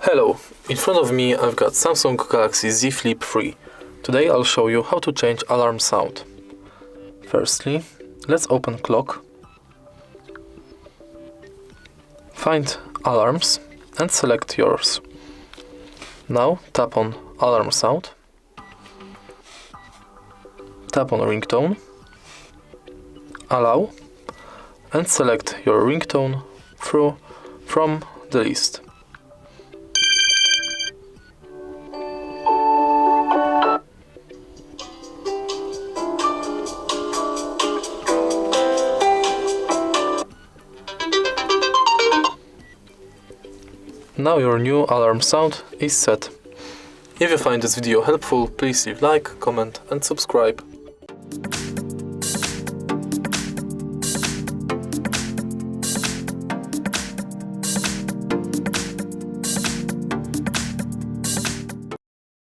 Hello, in front of me I've got Samsung Galaxy Z Flip 3. Today I'll show you how to change alarm sound. Firstly, let's open clock, find alarms and select yours. Now tap on alarm sound, tap on ringtone, allow and select your ringtone from the list. Now your new alarm sound is set. If you find this video helpful, please leave like, comment and subscribe.